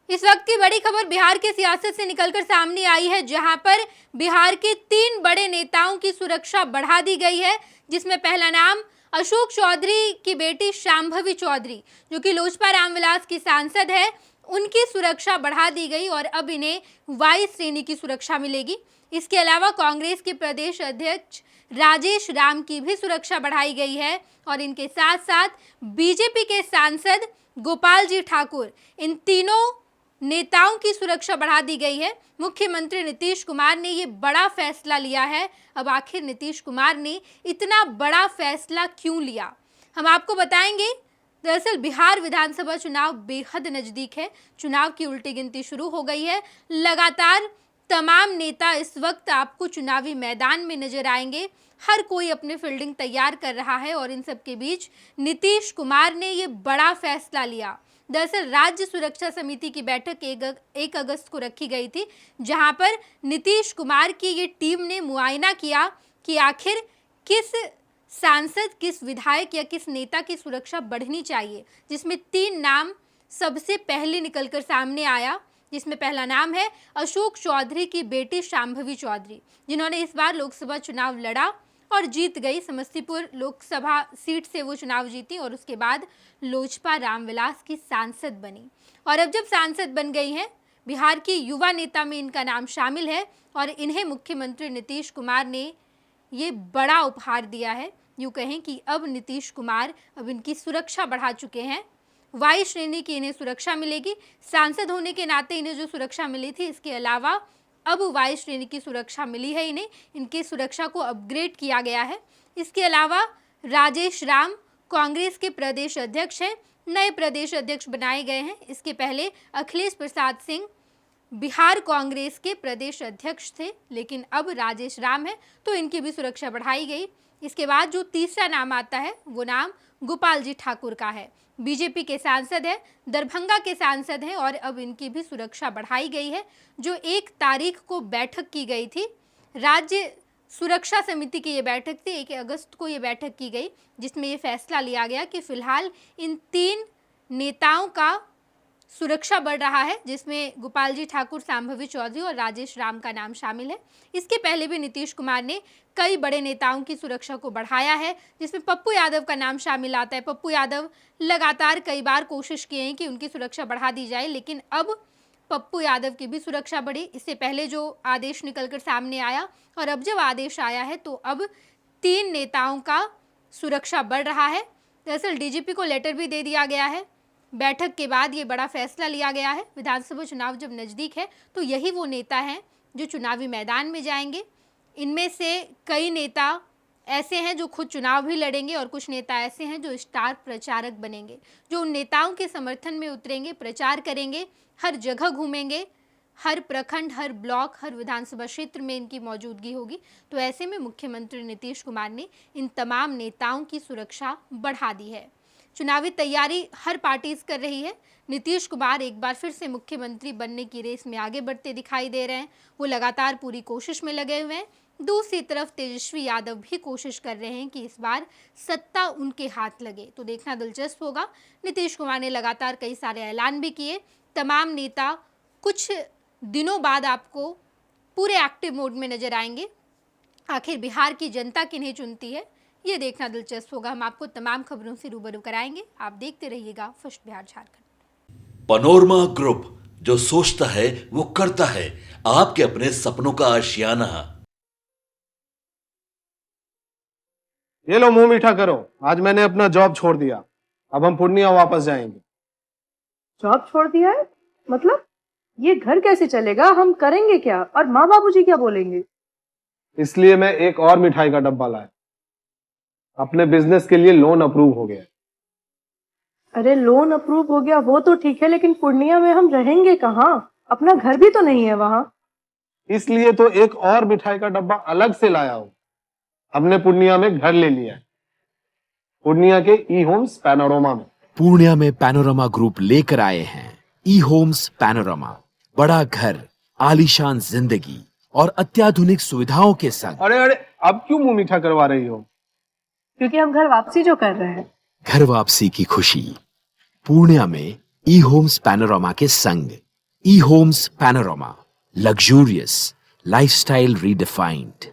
इस वक्त की बड़ी खबर बिहार की सियासत से निकलकर सामने आई है, जहां पर बिहार के 3 बड़े नेताओं की सुरक्षा बढ़ा दी गई है, जिसमें पहला नाम अशोक चौधरी की बेटी शांभवी चौधरी, जो कि लोजपा रामविलास की सांसद है, उनकी सुरक्षा बढ़ा दी गई और अब इन्हें वाई श्रेणी की सुरक्षा मिलेगी। इसके अलावा कांग्रेस के प्रदेश अध्यक्ष राजेश राम की भी सुरक्षा बढ़ाई गई है और इनके साथ साथ बीजेपी के सांसद गोपाल जी ठाकुर, इन तीनों नेताओं की सुरक्षा बढ़ा दी गई है। मुख्यमंत्री नीतीश कुमार ने ये बड़ा फैसला लिया है। अब आखिर नीतीश कुमार ने इतना बड़ा फैसला क्यों लिया, हम आपको बताएंगे। दरअसल बिहार विधानसभा चुनाव बेहद नजदीक है, चुनाव की उल्टी गिनती शुरू हो गई है। लगातार तमाम नेता इस वक्त आपको चुनावी मैदान में नजर आएंगे। हर कोई अपनी फील्डिंग तैयार कर रहा है और इन सब के बीच नीतीश कुमार ने ये बड़ा फैसला लिया। दरअसल राज्य सुरक्षा समिति की बैठक 1 अगस्त को रखी गई थी, जहां पर नीतीश कुमार की ये टीम ने मुआयना किया कि आखिर किस सांसद, किस विधायक या किस नेता की सुरक्षा बढ़नी चाहिए, जिसमें 3 नाम सबसे पहले निकलकर सामने आया, जिसमें पहला नाम है अशोक चौधरी की बेटी शांभवी चौधरी, जिन्होंने इस बार लोकसभा चुनाव लड़ा और जीत गई। समस्तीपुर लोकसभा सीट से वो चुनाव जीती और उसके बाद लोजपा रामविलास की सांसद बनी। और अब जब सांसद बन गई हैं, बिहार की युवा नेता में इनका नाम शामिल है और इन्हें मुख्यमंत्री नीतीश कुमार ने ये बड़ा उपहार दिया है। यूँ कहें कि अब नीतीश कुमार अब इनकी सुरक्षा बढ़ा चुके हैं। वाई श्रेणी की इन्हें सुरक्षा मिलेगी। सांसद होने के नाते इन्हें जो सुरक्षा मिली थी, इसके अलावा अब वाई श्रेणी की सुरक्षा मिली है इन्हें। इनकी सुरक्षा को अपग्रेड किया गया है। इसके अलावा राजेश राम कांग्रेस के प्रदेश अध्यक्ष हैं, नए प्रदेश अध्यक्ष बनाए गए हैं। इसके पहले अखिलेश प्रसाद सिंह बिहार कांग्रेस के प्रदेश अध्यक्ष थे, लेकिन अब राजेश राम है, तो इनकी भी सुरक्षा बढ़ाई गई। इसके बाद जो तीसरा नाम आता है वो नाम गोपाल जी ठाकुर का है। बीजेपी के सांसद है, दरभंगा के सांसद हैं और अब इनकी भी सुरक्षा बढ़ाई गई है। जो 1 तारीख को बैठक की गई थी, राज्य सुरक्षा समिति की ये बैठक थी, 1 अगस्त को ये बैठक की गई, जिसमें ये फैसला लिया गया कि फिलहाल इन 3 नेताओं का सुरक्षा बढ़ रहा है, जिसमें गोपाल जी ठाकुर, शांभवी चौधरी और राजेश राम का नाम शामिल है। इसके पहले भी नीतीश कुमार ने कई बड़े नेताओं की सुरक्षा को बढ़ाया है, जिसमें पप्पू यादव का नाम शामिल आता है। पप्पू यादव लगातार कई बार कोशिश किए हैं कि उनकी सुरक्षा बढ़ा दी जाए, लेकिन अब पप्पू यादव की भी सुरक्षा बढ़ी। इससे पहले जो आदेश निकलकर सामने आया और अब जब आदेश आया है, तो अब 3 नेताओं का सुरक्षा बढ़ रहा है। दरअसल डीजीपी को लेटर भी दे दिया गया है। बैठक के बाद ये बड़ा फैसला लिया गया है। विधानसभा चुनाव जब नज़दीक है, तो यही वो नेता हैं जो चुनावी मैदान में जाएंगे। इनमें से कई नेता ऐसे हैं जो खुद चुनाव भी लड़ेंगे और कुछ नेता ऐसे हैं जो स्टार प्रचारक बनेंगे, जो उन नेताओं के समर्थन में उतरेंगे, प्रचार करेंगे, हर जगह घूमेंगे, हर प्रखंड, हर ब्लॉक, हर विधानसभा क्षेत्र में इनकी मौजूदगी होगी। तो ऐसे में मुख्यमंत्री नीतीश कुमार ने इन तमाम नेताओं की सुरक्षा बढ़ा दी है। चुनावी तैयारी हर पार्टी कर रही है। नीतीश कुमार एक बार फिर से मुख्यमंत्री बनने की रेस में आगे बढ़ते दिखाई दे रहे हैं। वो लगातार पूरी कोशिश में लगे हुए हैं। दूसरी तरफ तेजस्वी यादव भी कोशिश कर रहे हैं कि इस बार सत्ता उनके हाथ लगे। तो देखना दिलचस्प होगा। नीतीश कुमार ने लगातार कई सारे ऐलान भी किए। तमाम नेता कुछ दिनों बाद आपको पूरे एक्टिव मोड में नजर आएंगे। आखिर बिहार की जनता किन्हें चुनती है, ये देखना दिलचस्प होगा। हम आपको तमाम खबरों से रूबरू कराएंगे। आप देखते रहिएगा first Bihar Jharkhand. Panorama group, जो सोचता है वो करता है। आपके अपने सपनों का आशियाना। ये लो, मुंह मीठा करो। आज मैंने अपना जॉब छोड़ दिया। अब हम पूर्णिया वापस जाएंगे। जॉब छोड़ दिया है? मतलब ये घर कैसे चलेगा? हम करेंगे क्या? और माँ बाबूजी क्या बोलेंगे? इसलिए मैं एक और मिठाई का डब्बा लाया। अपने बिजनेस के लिए लोन अप्रूव हो गया। अरे लोन अप्रूव हो गया वो तो ठीक है, लेकिन पूर्णिया में हम रहेंगे कहाँ? अपना घर भी तो नहीं है वहां। इसलिए तो एक और मिठाई का डब्बा अलग से लाया हूं। हमने पूर्णिया में घर ले लिया है, पूर्णिया के ई होम्स पैनोरमा में। पूर्णिया में पैनोरमा ग्रुप लेकर आए हैं ई होम्स पैनोरमा। बड़ा घर, आलीशान जिंदगी और अत्याधुनिक सुविधाओं के संग। अरे अब क्यों मुंह मीठा करवा रही हो? क्योंकि हम घर वापसी जो कर रहे हैं। घर वापसी की खुशी पूर्णिया में ई होम्स पैनोरमा के संग। E-Homes Panorama, luxurious, lifestyle redefined.